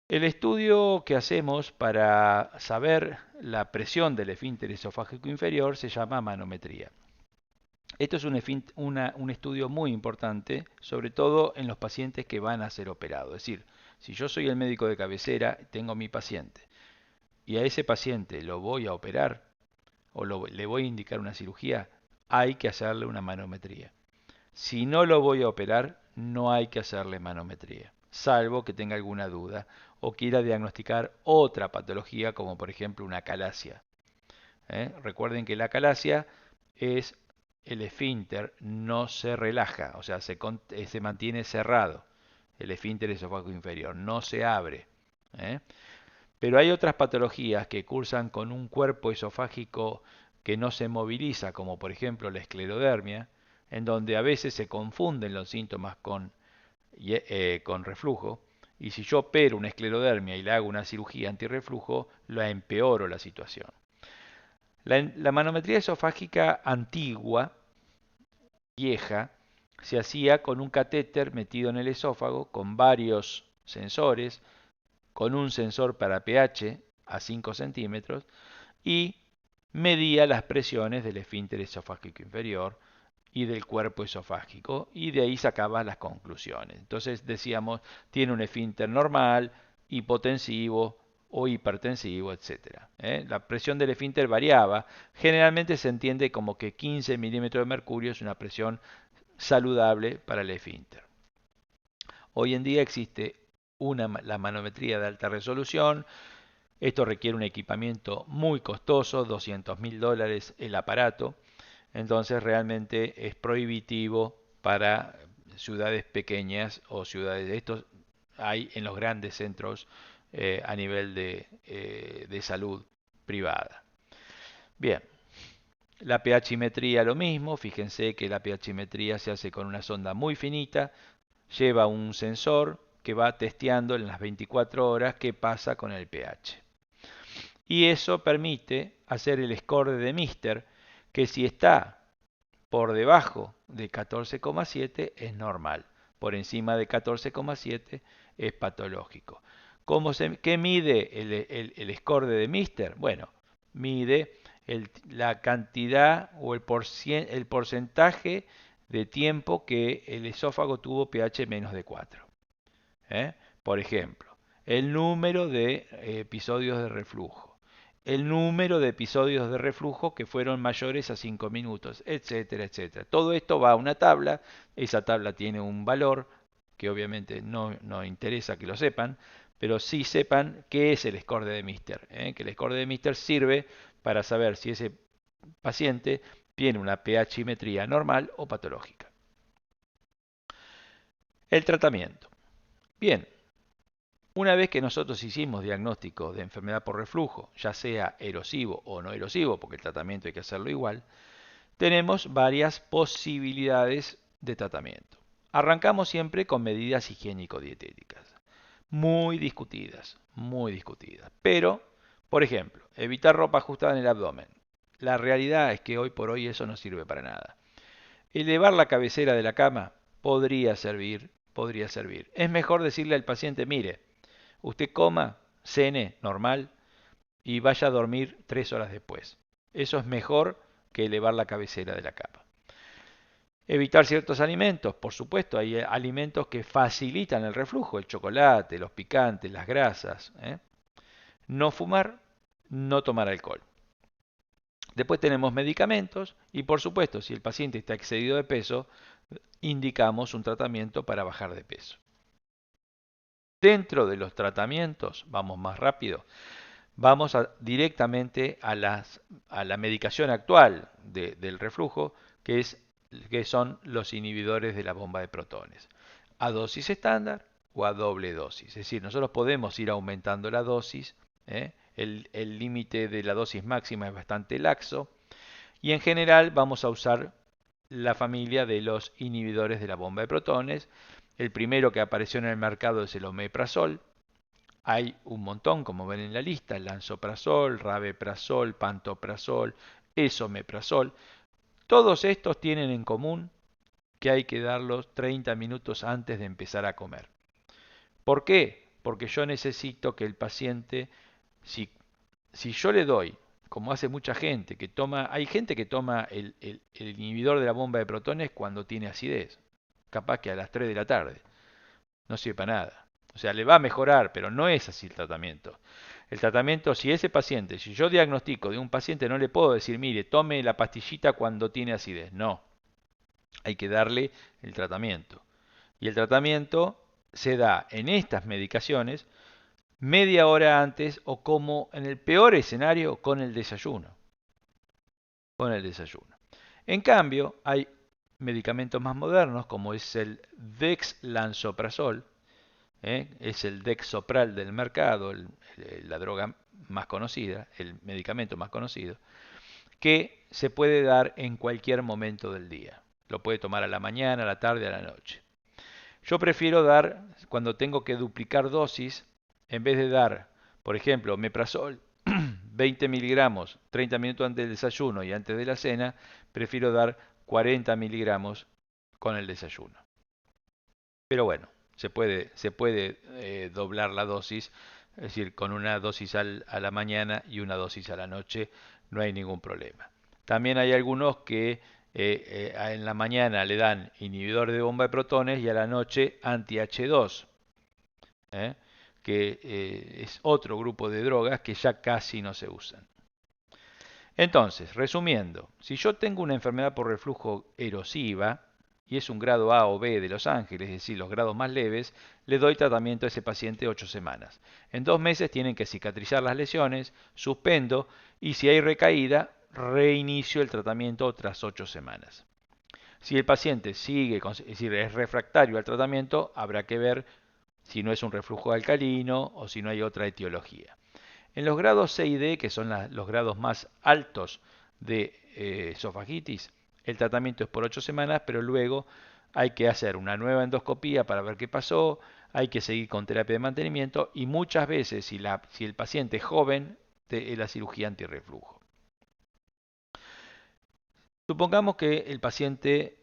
El estudio que hacemos para saber la presión del esfínter esofágico inferior se llama manometría. Esto es un estudio muy importante, sobre todo en los pacientes que van a ser operados. Es decir, si yo soy el médico de cabecera, tengo mi paciente, y a ese paciente lo voy a operar, o le voy a indicar una cirugía, hay que hacerle una manometría. Si no lo voy a operar, no hay que hacerle manometría, salvo que tenga alguna duda o quiera diagnosticar otra patología como por ejemplo una calasia. Recuerden que la calasia es el esfínter no se relaja, o sea, se mantiene cerrado. El esfínter esofágico inferior no se abre. ¿eh? Pero hay otras patologías que cursan con un cuerpo esofágico que no se moviliza, como por ejemplo la esclerodermia, en donde a veces se confunden los síntomas con reflujo, y si yo opero una esclerodermia y le hago una cirugía antirreflujo, la empeoro la situación. La manometría esofágica antigua, vieja, se hacía con un catéter metido en el esófago, con varios sensores, con un sensor para pH a 5 centímetros y medía las presiones del esfínter esofágico inferior y del cuerpo esofágico y de ahí sacaba las conclusiones. Entonces decíamos, tiene un esfínter normal, hipotensivo o hipertensivo, etcétera. La presión del esfínter variaba. Generalmente se entiende como que 15 milímetros de mercurio es una presión saludable para el esfínter. Hoy en día existe la manometría de alta resolución. Esto requiere un equipamiento muy costoso, $200.000 el aparato. Entonces realmente es prohibitivo para ciudades pequeñas o ciudades de estos. Hay en los grandes centros a nivel de salud privada. Bien, la pHimetría lo mismo. Fíjense que la pHimetría se hace con una sonda muy finita. Lleva un sensor que va testeando en las 24 horas qué pasa con el pH. Y eso permite hacer el score de Mister, que si está por debajo de 14,7 es normal, por encima de 14,7 es patológico. ¿Qué mide el score de Mister? Bueno, mide la cantidad o el porcentaje de tiempo que el esófago tuvo pH menos de 4. ¿eh? Por ejemplo, el número de episodios de reflujo, el número de episodios de reflujo que fueron mayores a 5 minutos, etcétera, etcétera. Todo esto va a una tabla, esa tabla tiene un valor que obviamente no interesa que lo sepan, pero sí sepan qué es el score de Mister, que el score de Mister sirve para saber si ese paciente tiene una pHimetría normal o patológica. El tratamiento. Bien, una vez que nosotros hicimos diagnóstico de enfermedad por reflujo, ya sea erosivo o no erosivo, porque el tratamiento hay que hacerlo igual, tenemos varias posibilidades de tratamiento. Arrancamos siempre con medidas higiénico-dietéticas, muy discutidas. Pero, por ejemplo, evitar ropa ajustada en el abdomen. La realidad es que hoy por hoy eso no sirve para nada. Elevar la cabecera de la cama podría servir, podría servir. Es mejor decirle al paciente, mire, usted coma, cene normal y vaya a dormir 3 horas después. Eso es mejor que elevar la cabecera de la cama. Evitar ciertos alimentos, por supuesto, hay alimentos que facilitan el reflujo, el chocolate, los picantes, las grasas. no fumar, no tomar alcohol. Después tenemos medicamentos y por supuesto, si el paciente está excedido de peso, indicamos un tratamiento para bajar de peso. Dentro de los tratamientos, vamos más rápido, vamos directamente a la medicación actual del reflujo, que son los inhibidores de la bomba de protones, a dosis estándar o a doble dosis. Es decir, nosotros podemos ir aumentando la dosis, el límite de la dosis máxima es bastante laxo, y en general vamos a usar la familia de los inhibidores de la bomba de protones. El primero que apareció en el mercado es el omeprazol. Hay un montón, como ven en la lista: lansoprazol, rabeprazol, pantoprazol, esomeprazol. Todos estos tienen en común que hay que darlos 30 minutos antes de empezar a comer. ¿Por qué? Porque yo necesito que el paciente, si yo le doy, como hace mucha gente, hay gente que toma el inhibidor de la bomba de protones cuando tiene acidez, capaz que a las 3 de la tarde, no sirve para nada. O sea, le va a mejorar, pero no es así el tratamiento. El tratamiento, si yo diagnostico de un paciente, no le puedo decir, mire, tome la pastillita cuando tiene acidez. No, hay que darle el tratamiento. Y el tratamiento se da en estas medicaciones media hora antes o, como en el peor escenario, con el desayuno. Con el desayuno. En cambio, hay medicamentos más modernos como es el dexlansoprazol, es el Dexopral del mercado, la droga más conocida, el medicamento más conocido, que se puede dar en cualquier momento del día. Lo puede tomar a la mañana, a la tarde, a la noche. Yo prefiero dar, cuando tengo que duplicar dosis, en vez de dar, por ejemplo, omeprazol 20 miligramos 30 minutos antes del desayuno y antes de la cena, prefiero dar 40 miligramos con el desayuno. Pero bueno, se puede doblar la dosis, es decir, con una dosis a la mañana y una dosis a la noche, no hay ningún problema. También hay algunos que en la mañana le dan inhibidor de bomba de protones y a la noche anti-H2, ¿eh? que es otro grupo de drogas que ya casi no se usan. Entonces, resumiendo, si yo tengo una enfermedad por reflujo erosiva y es un grado A o B de Los Ángeles, es decir, los grados más leves, le doy tratamiento a ese paciente 8 semanas. En 2 meses tienen que cicatrizar las lesiones, suspendo y si hay recaída, reinicio el tratamiento otras 8 semanas. Si el paciente sigue, es decir, es refractario al tratamiento, habrá que ver si no es un reflujo alcalino o si no hay otra etiología. En los grados C y D, que son los grados más altos de esofagitis, el tratamiento es por 8 semanas, pero luego hay que hacer una nueva endoscopía para ver qué pasó, hay que seguir con terapia de mantenimiento y muchas veces, si el paciente es joven, la cirugía antirreflujo. Supongamos que el paciente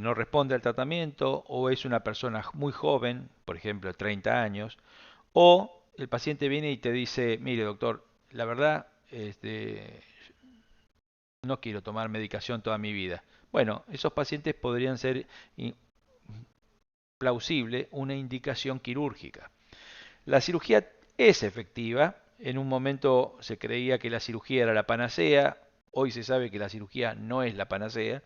no responde al tratamiento o es una persona muy joven, por ejemplo 30 años, o el paciente viene y te dice, mire doctor, la verdad no quiero tomar medicación toda mi vida. Bueno, esos pacientes podrían ser plausible una indicación quirúrgica. La cirugía es efectiva. En un momento se creía que la cirugía era la panacea. Hoy se sabe que la cirugía no es la panacea,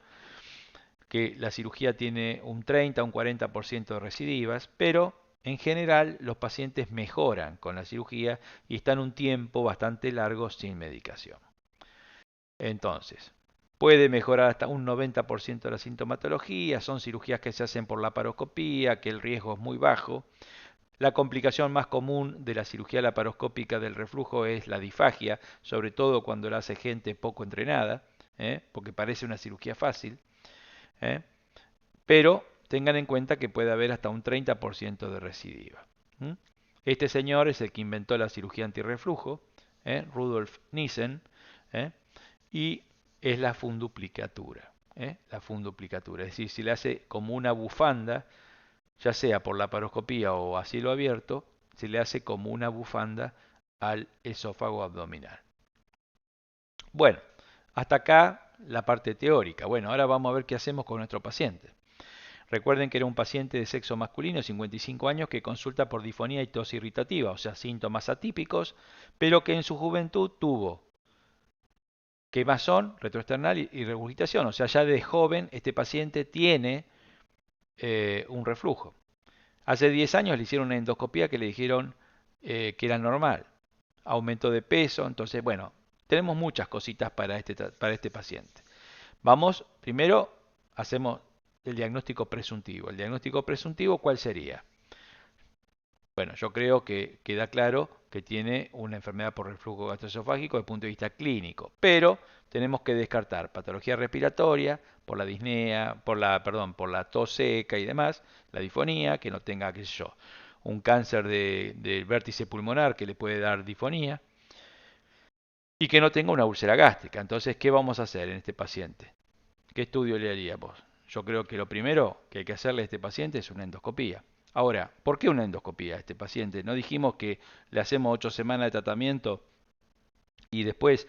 que la cirugía tiene un 30 o un 40% de recidivas, pero en general los pacientes mejoran con la cirugía y están un tiempo bastante largo sin medicación. Entonces, puede mejorar hasta un 90% de la sintomatología, son cirugías que se hacen por laparoscopía, que el riesgo es muy bajo. La complicación más común de la cirugía laparoscópica del reflujo es la disfagia, sobre todo cuando la hace gente poco entrenada, porque parece una cirugía fácil. Pero tengan en cuenta que puede haber hasta un 30% de recidiva. Este señor es el que inventó la cirugía antirreflujo, Rudolf Nissen, y es la funduplicatura. La funduplicatura, es decir, si le hace como una bufanda, ya sea por laparoscopía o a cielo abierto, se le hace como una bufanda al esófago abdominal. Bueno, hasta acá la parte teórica. Bueno, ahora vamos a ver qué hacemos con nuestro paciente. Recuerden que era un paciente de sexo masculino, 55 años, que consulta por disfonía y tos irritativa, o sea, síntomas atípicos, pero que en su juventud tuvo quemazón, retroesternal y regurgitación. O sea, ya de joven este paciente tiene un reflujo. Hace 10 años le hicieron una endoscopía que le dijeron que era normal. Aumento de peso, entonces, bueno, tenemos muchas cositas para este paciente. Vamos, primero hacemos el diagnóstico presuntivo. ¿El diagnóstico presuntivo cuál sería? Bueno, yo creo que queda claro que tiene una enfermedad por reflujo gastroesofágico desde el punto de vista clínico, pero tenemos que descartar patología respiratoria por la disnea, por la tos seca y demás, la disfonía, que no tenga, qué sé yo, un cáncer del vértice pulmonar que le puede dar disfonía y que no tenga una úlcera gástrica. Entonces, ¿qué vamos a hacer en este paciente? ¿Qué estudio le haríamos? Yo creo que lo primero que hay que hacerle a este paciente es una endoscopía. Ahora, ¿por qué una endoscopía a este paciente? ¿No dijimos que le hacemos 8 semanas de tratamiento y después,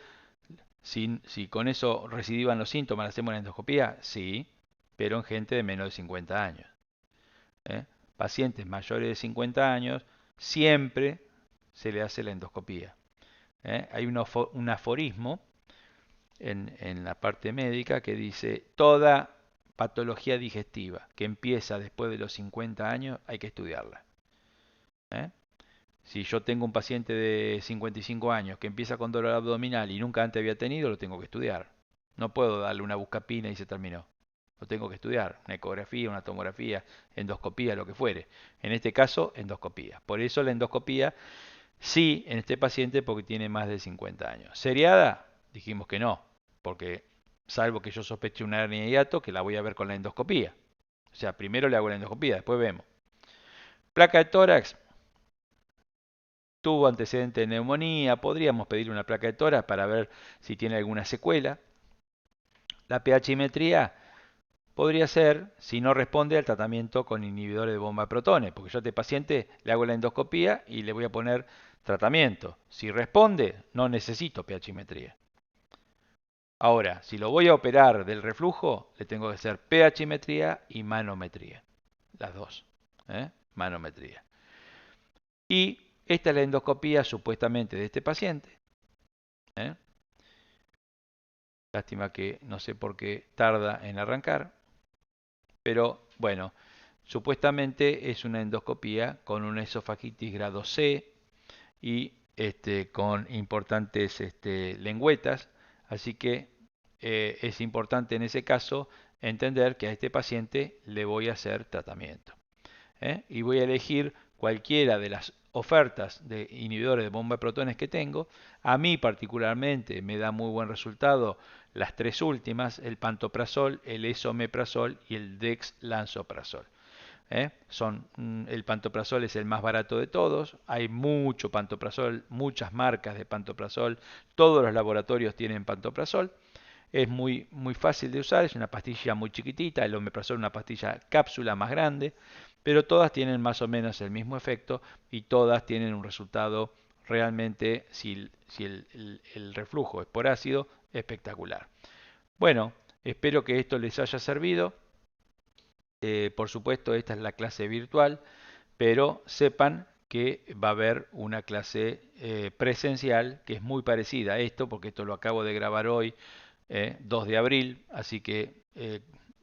si con eso recidivan los síntomas, le hacemos una endoscopía? Sí, pero en gente de menos de 50 años. ¿Eh? Pacientes mayores de 50 años, siempre se le hace la endoscopía. Hay un aforismo en la parte médica que dice, toda patología digestiva que empieza después de los 50 años hay que estudiarla. ¿Eh? Si yo tengo un paciente de 55 años que empieza con dolor abdominal y nunca antes había tenido, lo tengo que estudiar. No puedo darle una buscapina y se terminó. Lo tengo que estudiar. Una ecografía, una tomografía, endoscopía, lo que fuere. En este caso, endoscopía. Por eso la endoscopía sí en este paciente porque tiene más de 50 años. ¿Seriada? Dijimos que no, porque salvo que yo sospeche una hernia de hiato, que la voy a ver con la endoscopía. O sea, primero le hago la endoscopía, después vemos. Placa de tórax, tuvo antecedente de neumonía, podríamos pedir una placa de tórax para ver si tiene alguna secuela. La pHimetría podría ser si no responde al tratamiento con inhibidores de bomba de protones, porque yo a este paciente le hago la endoscopía y le voy a poner tratamiento. Si responde, no necesito pHimetría. Ahora, si lo voy a operar del reflujo, le tengo que hacer pHimetría y manometría. Las dos. Manometría. Y esta es la endoscopía supuestamente de este paciente. ¿eh? Lástima que no sé por qué tarda en arrancar. Pero bueno, supuestamente es una endoscopía con una esofagitis grado C y con importantes lengüetas. Así que es importante en ese caso entender que a este paciente le voy a hacer tratamiento. Y voy a elegir cualquiera de las ofertas de inhibidores de bomba de protones que tengo. A mí particularmente me da muy buen resultado las tres últimas, el pantoprazol, el esomeprazol y el dexlansoprazol. El pantoprazol es el más barato de todos, hay mucho pantoprazol, muchas marcas de pantoprazol, todos los laboratorios tienen pantoprazol, es muy fácil de usar, es una pastilla muy chiquitita, el omeprazol es una pastilla cápsula más grande, pero todas tienen más o menos el mismo efecto y todas tienen un resultado realmente, si el reflujo es por ácido, espectacular. Bueno, espero que esto les haya servido. Por supuesto, esta es la clase virtual, pero sepan que va a haber una clase presencial que es muy parecida a esto, porque esto lo acabo de grabar hoy, 2 de abril, así que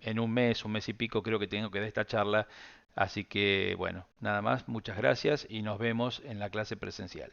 en un mes y pico creo que tengo que dar esta charla, así que bueno, nada más, muchas gracias y nos vemos en la clase presencial.